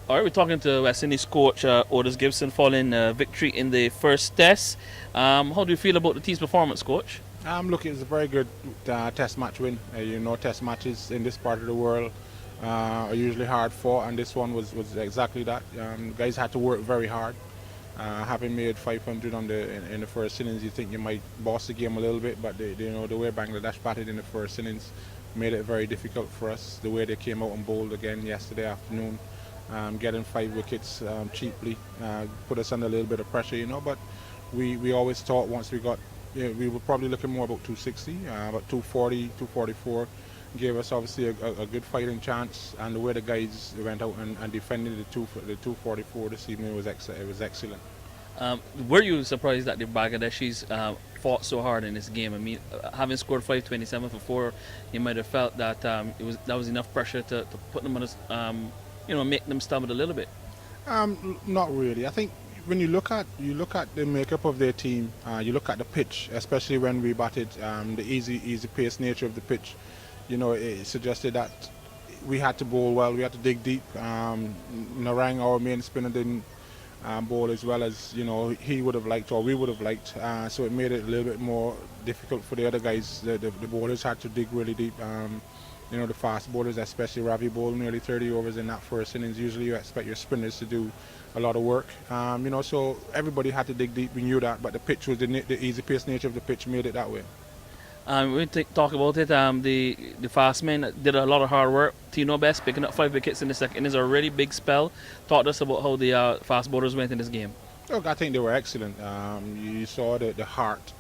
All right, we're talking to West Indies coach Otis Gibson following victory in the first test. How do you feel about the team's performance, coach? Look, it was a very good test match win. Test matches in this part of the world are usually hard fought, and this one was exactly that. Guys had to work very hard. Having made 500 in the first innings, you think you might boss the game a little bit, but the way Bangladesh batted in the first innings made it very difficult for us. The way they came out and bowled again yesterday afternoon, getting 5 wickets cheaply, put us under a little bit of pressure, But we always thought once we got, we were probably looking more about 260, but 240, 244 gave us obviously a good fighting chance, and the way the guys went out and defended the 244 this evening it was excellent. Were you surprised that the Bangladeshis fought so hard in this game? I mean, having scored 527 for four, you might have felt that that was enough pressure to put them on make them stumble a little bit. Not really. I think when you look at the makeup of their team, you look at the pitch, especially when we batted, the easy pace nature of the pitch. It suggested that we had to bowl well, we had to dig deep. Narang, our main spinner, didn't bowl as well as he would have liked or we would have liked. So it made it a little bit more difficult for the other guys. The bowlers had to dig really deep. The fast bowlers, especially Ravi bowled nearly 30 overs in that first innings. Usually you expect your spinners to do a lot of work. So everybody had to dig deep. We knew that, but the pitch was the easy pace nature of the pitch made it that way. We talk about it. The fast men did a lot of hard work. Tino Best picking up 5 wickets in the second innings, a really big spell. Talk to us about how the fast bowlers went in this game. Look, I think they were excellent. You saw the heart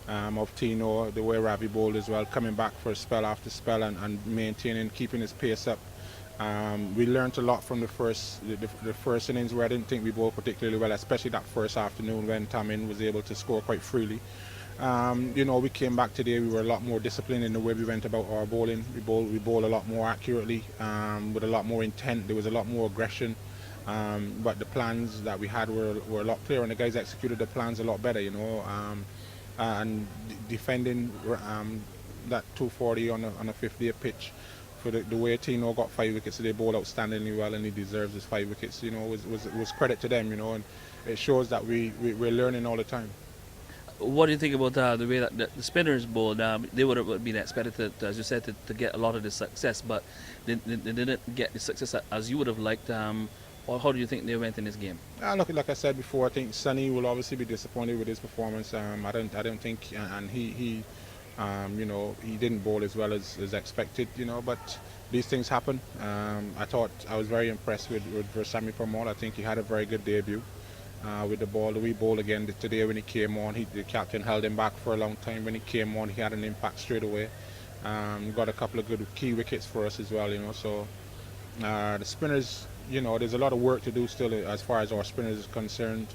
of Tino, the way Ravi bowled as well, coming back for spell after spell and maintaining, keeping his pace up. We learned a lot from the first innings where I didn't think we bowled particularly well, especially that first afternoon when Tamin was able to score quite freely. We came back today. We were a lot more disciplined in the way we went about our bowling. We bowled a lot more accurately, with a lot more intent. There was a lot more aggression, but the plans that we had were a lot clearer, and the guys executed the plans a lot better. And defending that 240 on a 50th pitch. For the way Tino got 5 wickets, they bowled outstandingly well, and he deserves his 5 wickets. Was credit to them. And it shows that we're learning all the time. What do you think about the way that the spinners bowled? They would have been expected to, as you said, to get a lot of the success, but they didn't get the success as you would have liked. Or how do you think they went in this game? Look, like I said before, I think Sunny will obviously be disappointed with his performance. I don't think, and he didn't bowl as well as expected. But these things happen. I was very impressed with Versami Parmol. I think he had a very good debut. With the ball, we bowled again today. When he came on, the captain held him back for a long time. When he came on, he had an impact straight away. Got a couple of good key wickets for us as well. So the spinners, there's a lot of work to do still as far as our spinners is concerned.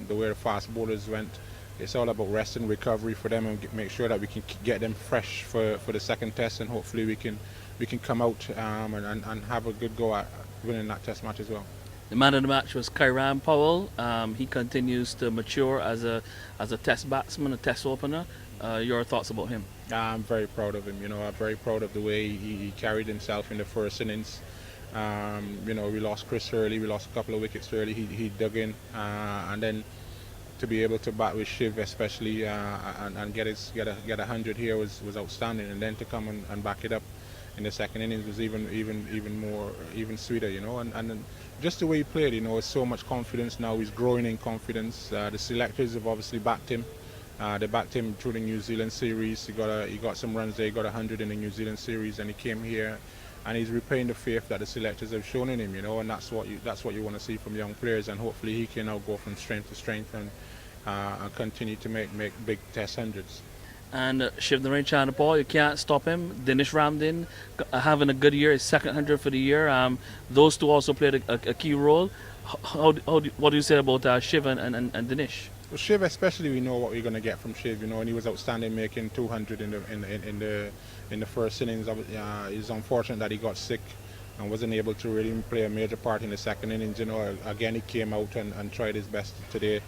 The way the fast bowlers went, it's all about rest and recovery for them and make sure that we can get them fresh for the second test, and hopefully we can come out and have a good go at winning that test match as well. The man of the match was Kairam Powell. He continues to mature as a test batsman, a test opener. Your thoughts about him? I'm very proud of him. I'm very proud of the way he carried himself in the first innings. We lost Chris early. We lost a couple of wickets early. He dug in, and then to be able to bat with Shiv especially and get 100 here was outstanding. And then to come and back it up in the second innings was even sweeter. And just the way he played, it's so much confidence now. He's growing in confidence. The selectors have obviously backed him. They backed him through the New Zealand series. He got some runs there. He got 100 in the New Zealand series, and he came here, and he's repaying the faith that the selectors have shown in him. And that's what you want to see from young players. And hopefully he can now go from strength to strength and continue to make big test hundreds. And Shiv Narain Chanapal, you can't stop him. Dinesh Ramdin having a good year, his second 100 for the year. Those two also played a key role. What do you say about Shiv and Dinesh? Well, Shiv especially, we know what we're going to get from Shiv, and he was outstanding, making 200 in the first innings. It's unfortunate that he got sick and wasn't able to really play a major part in the second innings. Again, he came out and tried his best today.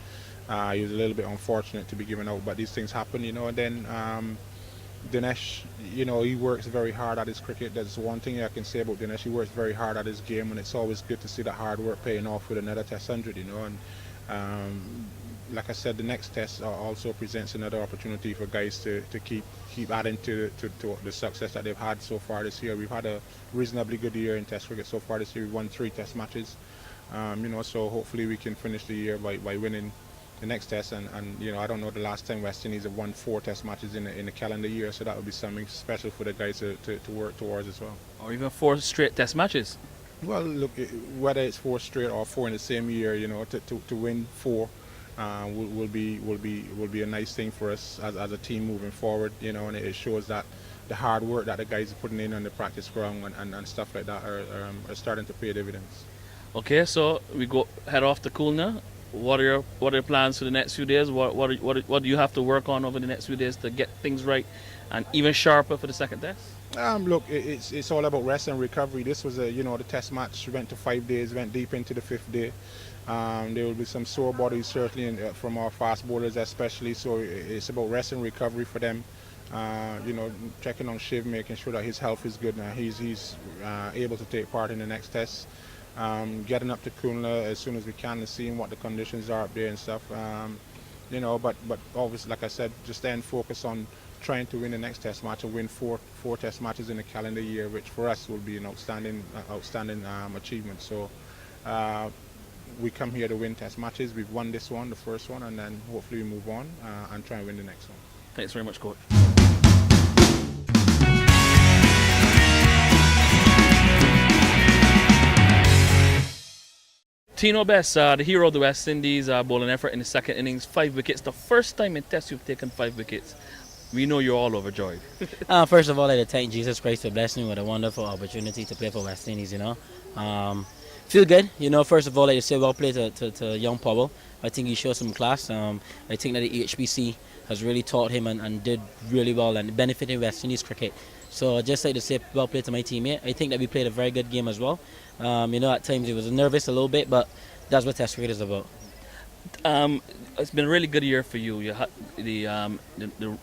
He was a little bit unfortunate to be given out, but these things happen, And then Dinesh, you know, he works very hard at his cricket. That's one thing I can say about Dinesh. He works very hard at his game, and it's always good to see the hard work paying off with another Test 100, you know. And like I said, the next test also presents another opportunity for guys to keep adding to the success that they've had so far this year. We've had a reasonably good year in Test cricket so far this year. We've won 3 Test matches, you know, so hopefully we can finish the year by winning the next test. And you know, I don't know the last time West Indies have won 4 Test matches in a calendar year, so that would be something special for the guys to work towards as well. Or even 4 straight Test matches. Well, look, whether it's 4 straight or 4 in the same year, you know, to win 4 will be a nice thing for us as a team moving forward, you know, and it shows that the hard work that the guys are putting in on the practice ground and stuff like that are starting to pay dividends. Okay, so we go head off to Kulna. What are your plans for the next few days? What do you have to work on over the next few days to get things right and even sharper for the second test? Look, it's all about rest and recovery. This was the test match went to 5 days, went deep into the 5th day. There will be some sore bodies certainly from our fast bowlers especially, so it's about rest and recovery for them. You know, checking on Shiv, making sure that his health is good now. He's able to take part in the next test. Getting up to Kunla as soon as we can and seeing what the conditions are up there and stuff. You know, but obviously, like I said, just staying focused on trying to win the next test match and win four test matches in a calendar year, which for us will be an outstanding achievement. So we come here to win test matches. We've won this one, the first one, and then hopefully we move on and try and win the next one. Thanks very much, Coach. Tino Best, the hero of the West Indies, bowling effort in the second innings, 5 wickets. The first time in Test you've taken 5 wickets. We know you're all overjoyed. First of all, I'd like to thank Jesus Christ for blessing me with a wonderful opportunity to play for West Indies, you know. Feel good, you know. First of all, I'd like to say well played to young Powell. I think he showed some class. I think that the HBC has really taught him and did really well and benefited West Indies cricket. So I'd just like to say well played to my teammate. I think that we played a very good game as well. You know, at times it was nervous a little bit, but that's what Test cricket is about. It's been a really good year for you. You had the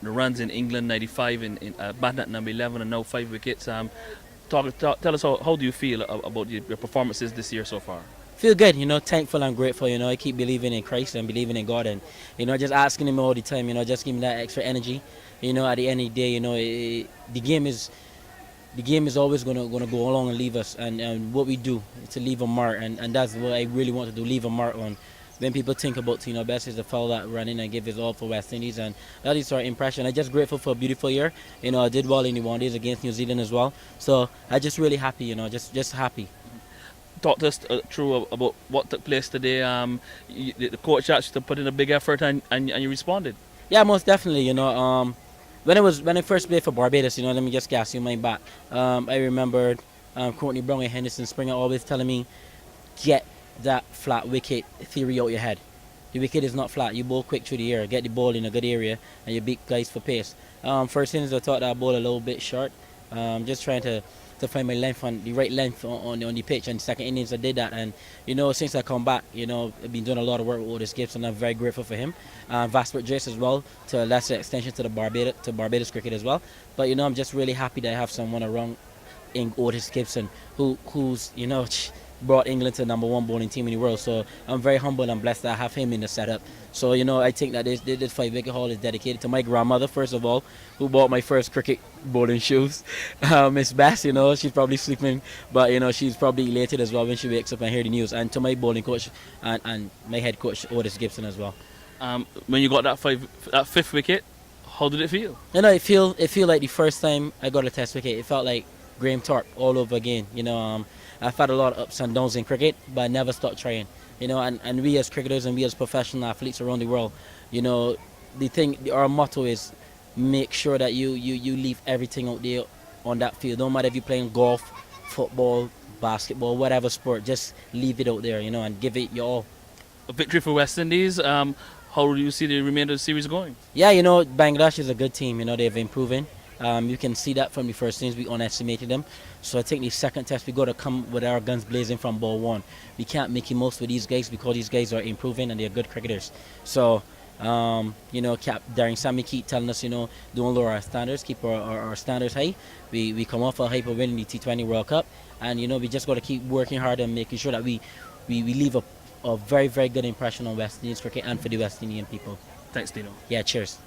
runs in England, 95, in batting at number 11, and now 5 wickets. Tell us how do you feel about your performances this year so far? Feel good, you know, thankful and grateful, you know. I keep believing in Christ and believing in God, and, you know, just asking him all the time, you know, just give me that extra energy. You know, at the end of the day, you know, the game is always going to go along and leave us, and what we do is to leave a mark, and that's what I really want to do, leave a mark on. When people think about Tino Best, is the fellow that run in and give his all for West Indies, and that is our impression. I'm just grateful for a beautiful year. You know, I did well in the one days against New Zealand as well, so I'm just really happy, you know, just happy. Talk to us through about what took place today. The coach asked you to put in a big effort, and you responded. Yeah, most definitely, you know. When I first played for Barbados, you know, let me just gas you my back. I remembered Courtney Brown and Henderson Springer always telling me, get that flat wicket theory out your head. The wicket is not flat. You bowl quick through the air, get the ball in a good area, and you beat guys for pace. First innings, I thought that I bowled a little bit short. Just trying to find my length on the right length on the pitch. And second innings, I did that. And you know, since I come back, you know, I've been doing a lot of work with Otis Gibson. I'm very grateful for him. Vasper Jace as well, to a lesser extension to Barbados cricket as well. But you know, I'm just really happy that I have someone around in Otis Gibson who's you know, brought England to the #1 bowling team in the world. So I'm very humble and blessed that I have him in the setup. So you know, I think that this 5-wicket haul is dedicated to my grandmother, first of all, who bought my first cricket bowling shoes. Miss Bass, you know, she's probably sleeping, but you know, she's probably elated as well when she wakes up and hear the news. And to my bowling coach and my head coach Otis Gibson as well. When you got that 5th wicket, how did it feel? You know, it feel like the first time I got a Test wicket. It felt like Graham Thorpe all over again. You know, I've had a lot of ups and downs in cricket, but I never stopped trying. You know, and we as cricketers and we as professional athletes around the world, you know, our motto is make sure that you leave everything out there on that field. No matter if you're playing golf, football, basketball, whatever sport, just leave it out there, you know, and give it your all. A victory for West Indies. How do you see the remainder of the series going? Yeah, you know, Bangladesh is a good team. You know, they've improving. You can see that from the first innings, we underestimated them. So I think the second test, we got to come with our guns blazing from ball one. We can't make the most with these guys because these guys are improving and they're good cricketers. So You know, Cap during Sammy keep telling us, you know, don't lower our standards, keep our standards high. We come off a hype of winning the T20 World Cup, and you know we just got to keep working hard and making sure that we leave a very very good impression on West Indies cricket and for the West Indian people. Thanks, Dino. Yeah, cheers.